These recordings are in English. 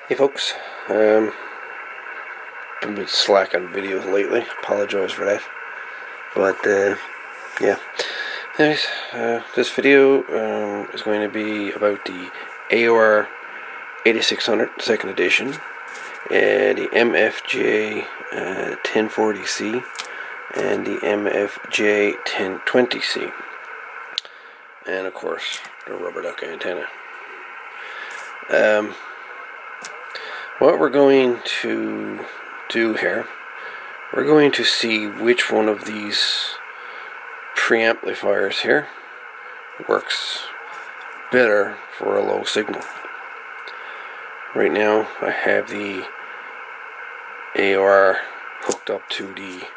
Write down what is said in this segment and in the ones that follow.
Hey folks, been a bit slack on videos lately, apologize for that, but yeah, anyways, this video is going to be about the AOR 8600 second edition, the MFJ-1040C and the MFJ-1020C, and of course the rubber duck antenna. What we're going to do here, we're going to see which one of these preamplifiers here works better for a low signal. Right now I have the AOR hooked up to the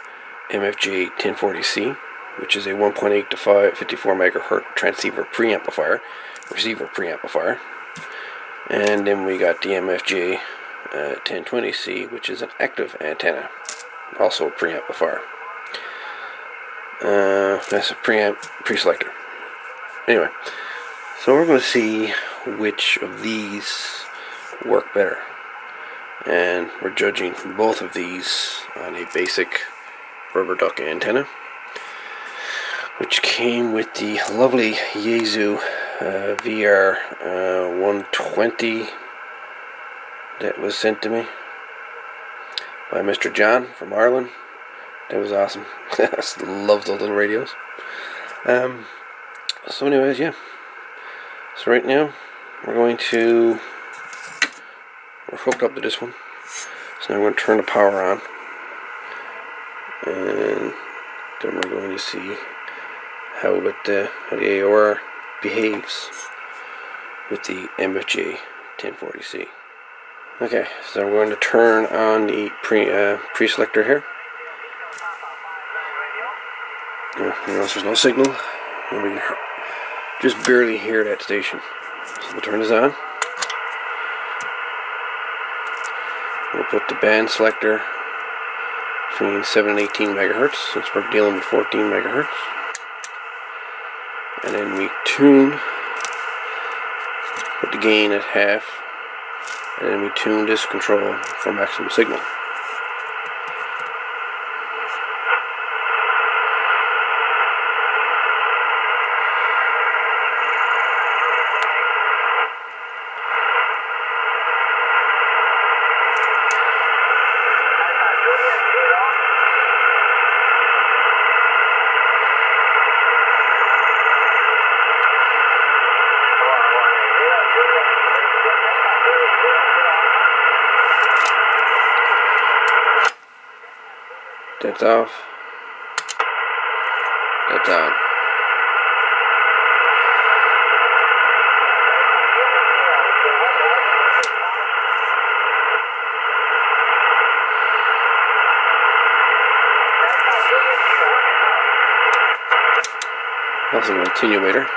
MFJ-1040C, which is a 1.8 to 54 megahertz receiver preamplifier. And then we got the MFJ-1020C, which is an active antenna, also a preamplifier. That's a pre-selector. Anyway, so we're going to see which of these work better, and we're judging both of these on a basic rubber duck antenna, which came with the lovely Yaesu VR120 that was sent to me by Mr. John from Ireland. That was awesome. I love those little radios. So anyways, yeah. So right now we're hooked up to this one. So now we're going to turn the power on, and then we're going to see how the AOR behaves with the MFJ-1040C. Okay, so we're going to turn on the pre-selector here. Notice there's no signal, and we can just barely hear that station. So we'll turn this on. We'll put the band selector between 7 and 18 megahertz, since we're dealing with 14 megahertz. And then we put the gain at half, and then we tune this control for maximum signal. That's off. That's on. Also an attenuator.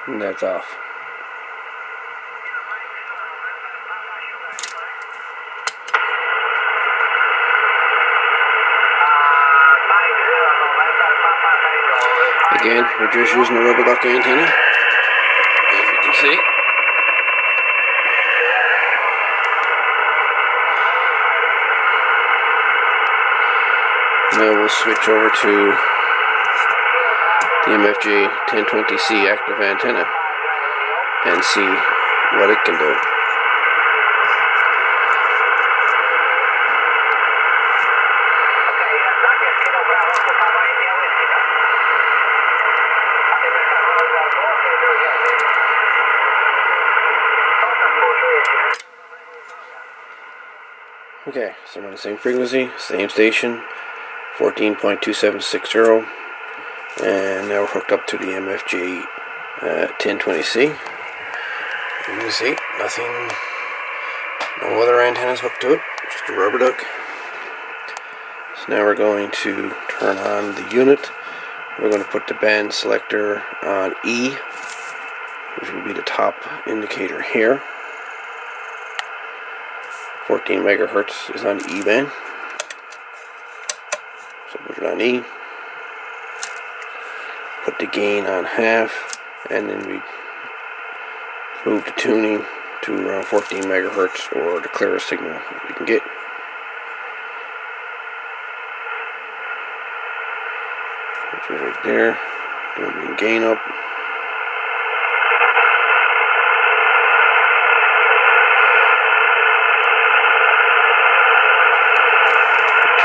And that's off. Again, we're just using a rubber duck antenna, as you can see. Now we'll switch over to the MFJ-1020C active antenna and see what it can do. Okay, so we're on the same frequency, same station, 14.2760. And now we're hooked up to the MFJ-1020C. You can see nothing, no other antennas hooked to it, just a rubber duck. So now we're going to turn on the unit. We're going to put the band selector on E, which would be the top indicator here. 14 megahertz is on the E band. So put it on E. Put the gain on half, and then we move the tuning to around 14 megahertz, or the clearest signal we can get. Which is right there. Then we bring gain up.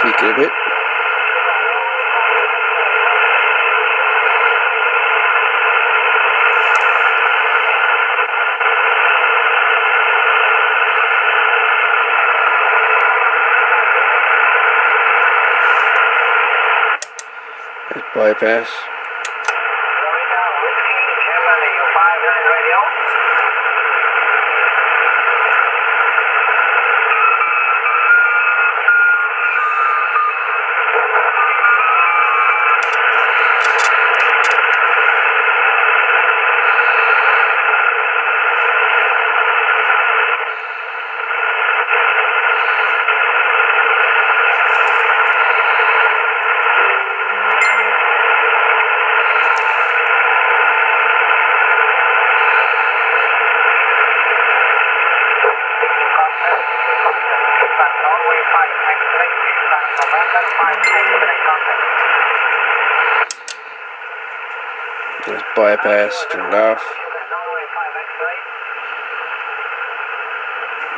Tweak it a bit. Let's bypass. Just bypass, turn it off.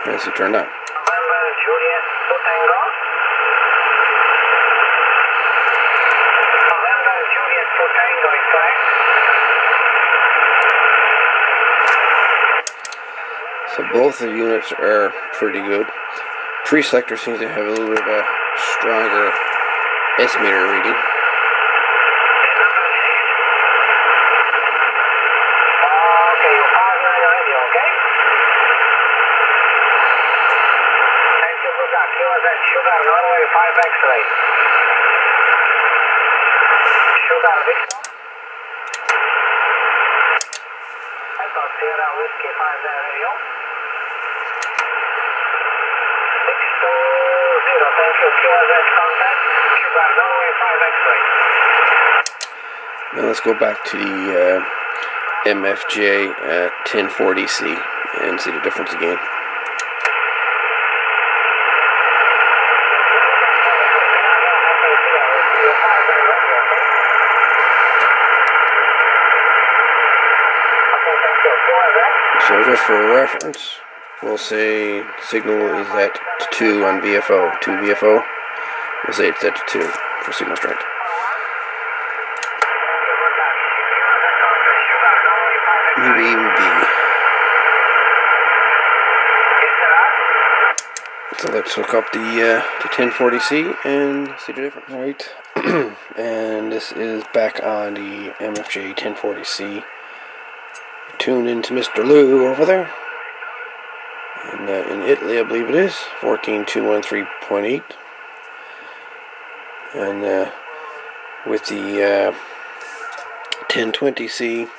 Yes, you turned on. So both the units are pretty good. Pre-selector seems to have a little bit of a stronger S-meter reading. Now let's go back to the MFJ-1040C and see the difference again. So just for reference, we'll say signal is at 2 on VFO, 2 VFO. We'll say it's at 2 for signal strength. Maybe even B. So let's hook up the 1040C and see the difference. Alright, and this is back on the MFJ-1040C. Tuned into Mr. Lou over there. And in Italy, I believe it is, 14213.8. And with the 1020C,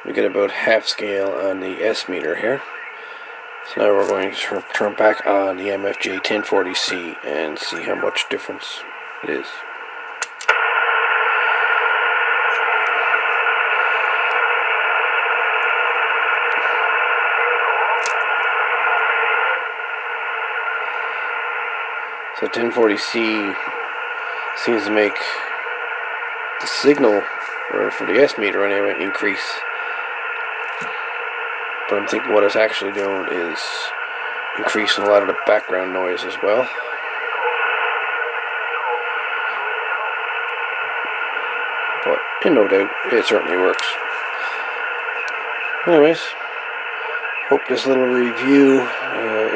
we get about half scale on the S meter here. So now we're going to turn back on the MFJ-1040C and see how much difference it is. So 1040C seems to make the signal, or for the S meter anyway, increase. But I'm thinking what it's actually doing is increasing a lot of the background noise as well. But in no doubt, it certainly works. Anyways, hope this little review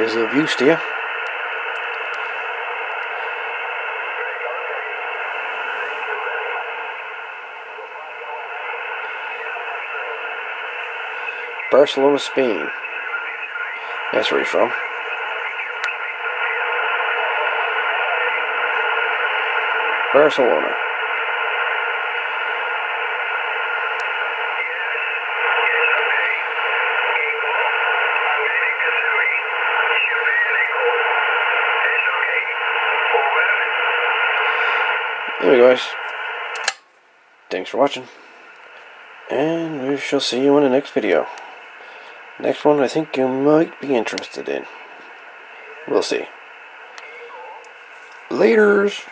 is of use to you. Barcelona, Spain. That's where he's from. Barcelona. Anyway, guys, thanks for watching, and we shall see you in the next video. Next one I think you might be interested in. We'll see. Laters!